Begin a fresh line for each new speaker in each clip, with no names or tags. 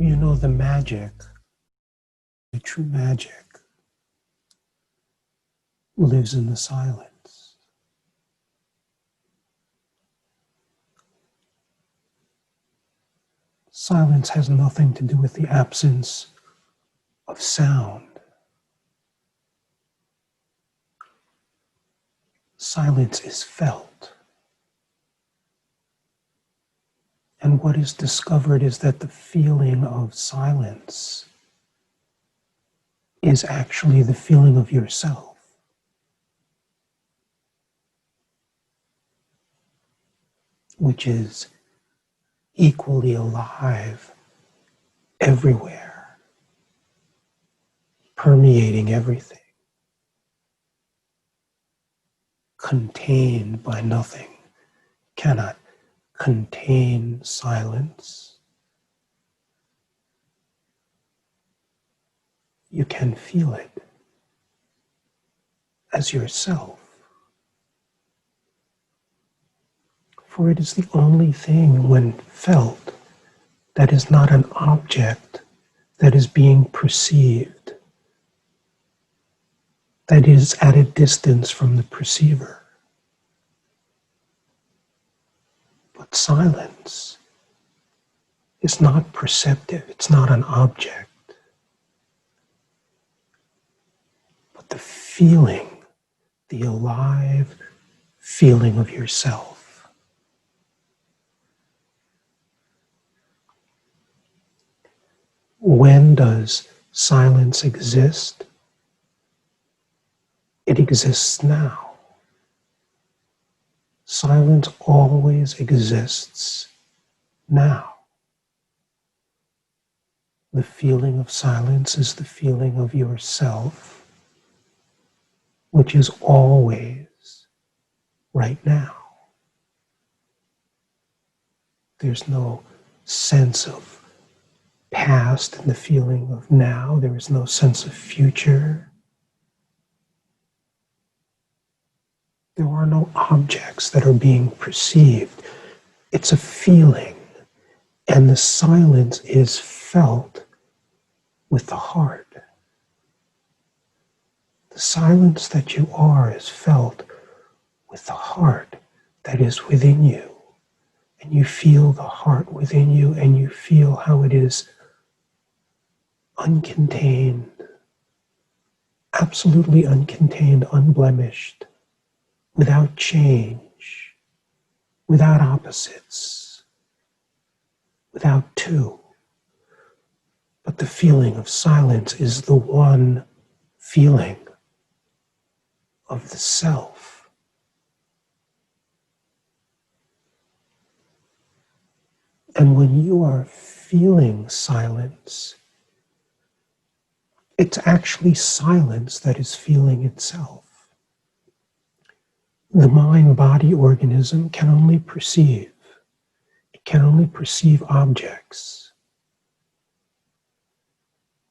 You know, the magic, the true magic, lives in the silence. Silence has nothing to do with the absence of sound. Silence is felt. And what is discovered is that the feeling of silence is actually the feeling of yourself. Which is equally alive everywhere, permeating everything, contained by nothing, cannot contain silence. You can feel it as yourself. For it is the only thing, when felt, that is not an object that is being perceived, that is at a distance from the perceiver. But silence is not perceptive, it's not an object. But the feeling, the alive feeling of yourself. When does silence exist? It exists now. Silence always exists now. The feeling of silence is the feeling of yourself, which is always right now. There's no sense of past in the feeling of now. There is no sense of future. There are no objects that are being perceived. It's a feeling, and the silence is felt with the heart. The silence that you are is felt with the heart that is within you. And you feel the heart within you, and you feel how it is uncontained, absolutely uncontained, unblemished, without change, without opposites, without two. But the feeling of silence is the one feeling of the self. And when you are feeling silence, it's actually silence that is feeling itself. The mind-body organism can only perceive. It can only perceive objects.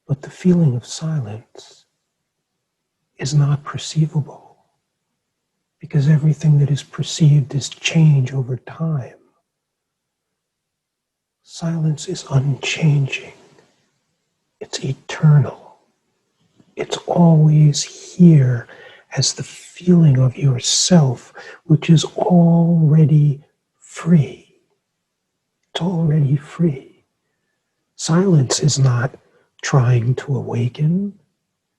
But the feeling of silence is not perceivable, because everything that is perceived is change over time. Silence is unchanging. It's eternal. It's always here as the feeling of yourself, which is already free. It's already free. Silence is not trying to awaken.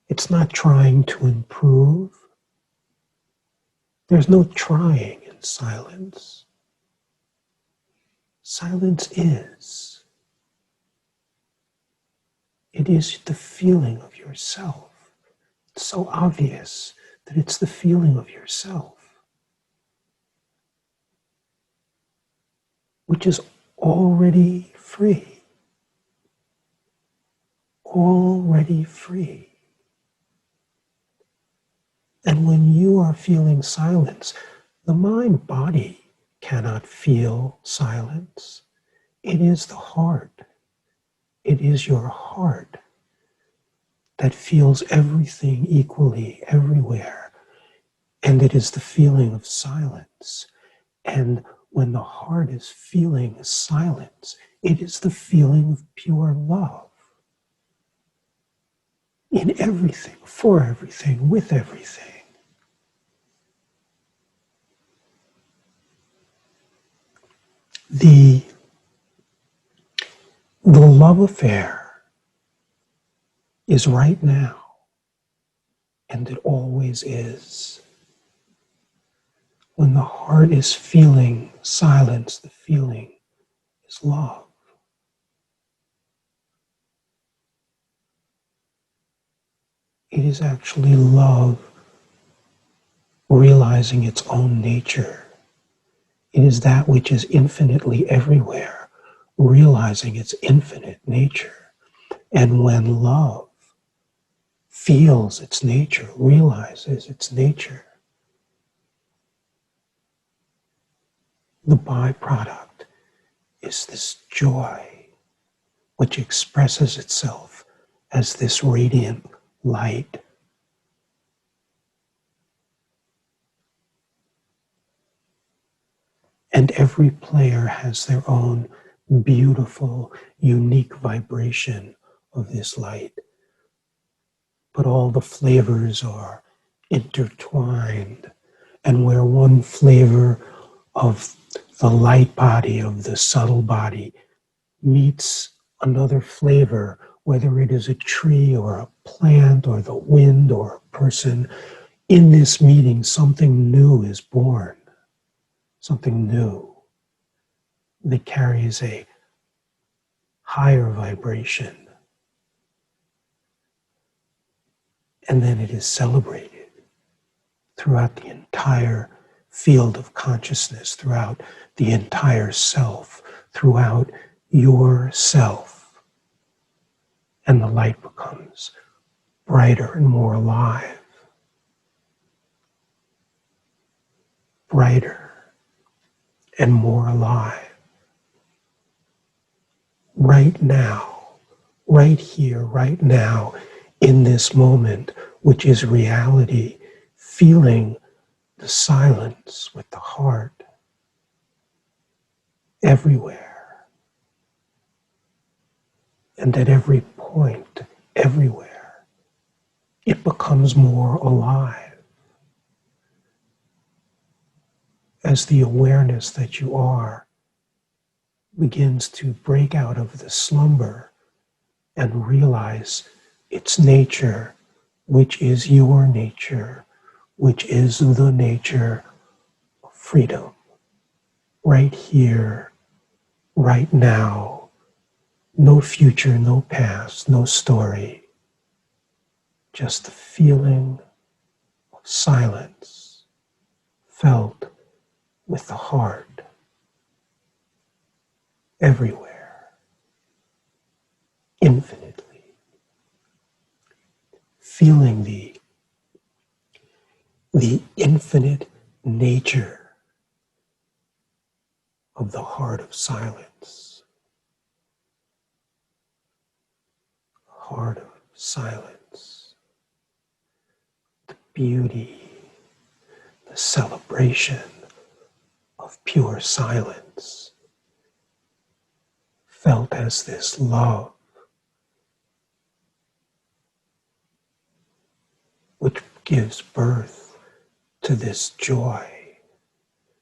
It's not trying to improve. There's no trying in silence. Silence is. It is the feeling of yourself. It's so obvious that it's the feeling of yourself, which is already free. Already free. And when you are feeling silence, the mind-body cannot feel silence. It is the heart. It is your heart that feels everything equally everywhere. And it is the feeling of silence. And when the heart is feeling silence, it is the feeling of pure love in everything, for everything, with everything. The love affair is right now, and it always is. When the heart is feeling silence, the feeling is love. It is actually love realizing its own nature. It is that which is infinitely everywhere, realizing its infinite nature. And when love feels its nature, realizes its nature, the byproduct is this joy, which expresses itself as this radiant light. And every player has their own beautiful, unique vibration of this light. But all the flavors are intertwined. And where one flavor of the light body, of the subtle body, meets another flavor, whether it is a tree or a plant or the wind or a person, in this meeting something new is born, something new that carries a higher vibration. And then it is celebrated throughout the entire field of consciousness, throughout the entire self, throughout your self. And the light becomes brighter and more alive, brighter and more alive. Right now, right here, right now, in this moment, which is reality, feeling the silence with the heart everywhere. And at every point, everywhere, it becomes more alive. As the awareness that you are begins to break out of the slumber and realize its nature, which is your nature, which is the nature of freedom. Right here, right now, no future, no past, no story, just the feeling of silence felt with the heart everywhere, infinitely, feeling the infinite nature of the heart of silence, heart of silence, the beauty, the celebration of pure silence, felt as this love, which gives birth to this joy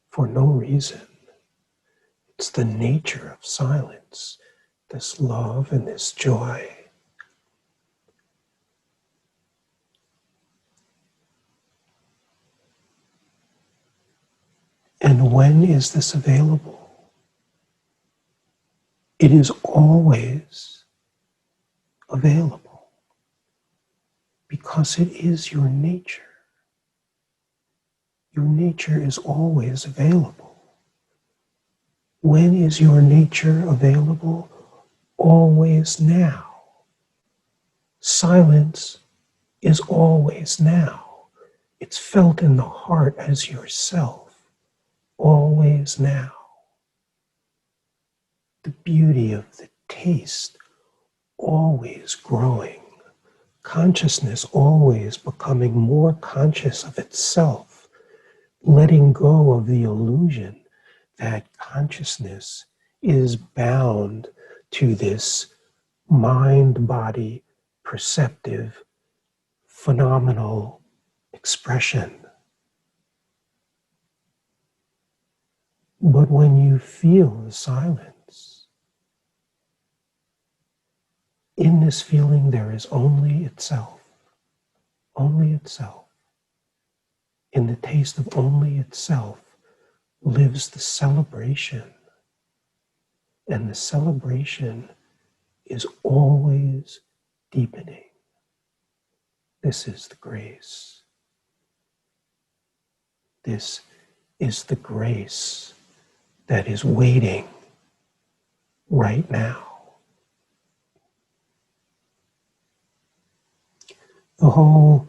for no reason. It's the nature of silence, this love and this joy. And when is this available? It is always available because it is your nature. Your nature is always available. When is your nature available? Always now. Silence is always now. It's felt in the heart as yourself, always now. The beauty of the taste always growing. Consciousness always becoming more conscious of itself, letting go of the illusion that consciousness is bound to this mind-body perceptive phenomenal expression. But when you feel the silence, in this feeling there is only itself, only itself. In the taste of only itself lives the celebration. And the celebration is always deepening. This is the grace. This is the grace that is waiting right now. The whole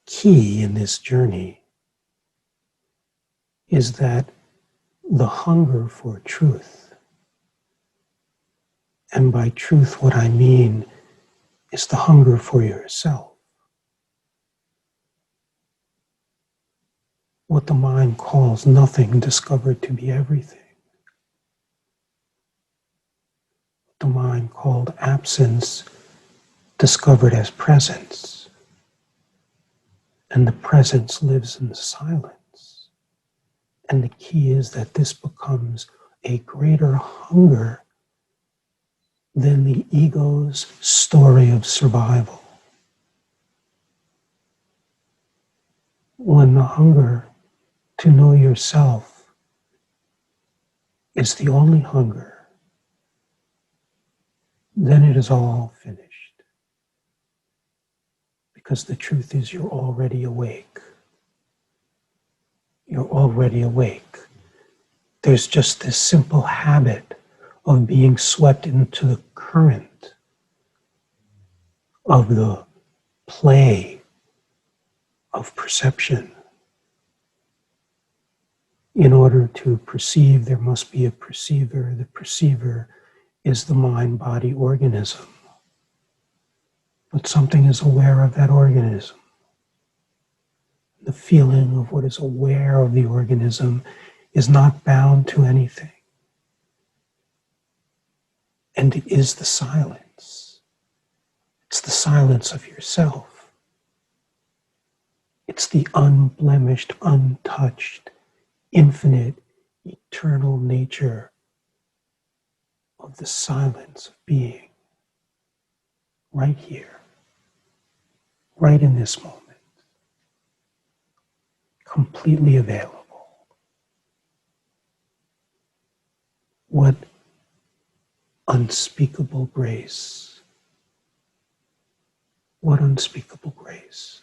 key in this journey is that the hunger for truth, and by truth what I mean is the hunger for yourself, what the mind calls nothing discovered to be everything, what the mind called absence discovered as presence, and the presence lives in the silence. And the key is that this becomes a greater hunger than the ego's story of survival. When the hunger to know yourself is the only hunger, then it is all finished. Because the truth is you're already awake. You're already awake. There's just this simple habit of being swept into the current of the play of perception. In order to perceive, there must be a perceiver. The perceiver is the mind-body organism. But something is aware of that organism. The feeling of what is aware of the organism is not bound to anything. And it is the silence. It's the silence of yourself. It's the unblemished, untouched, infinite, eternal nature of the silence of being. Right here. Right in this moment. Completely available. What unspeakable grace. What unspeakable grace.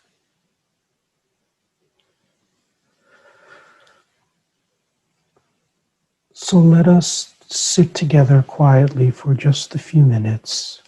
So let us sit together quietly for just a few minutes.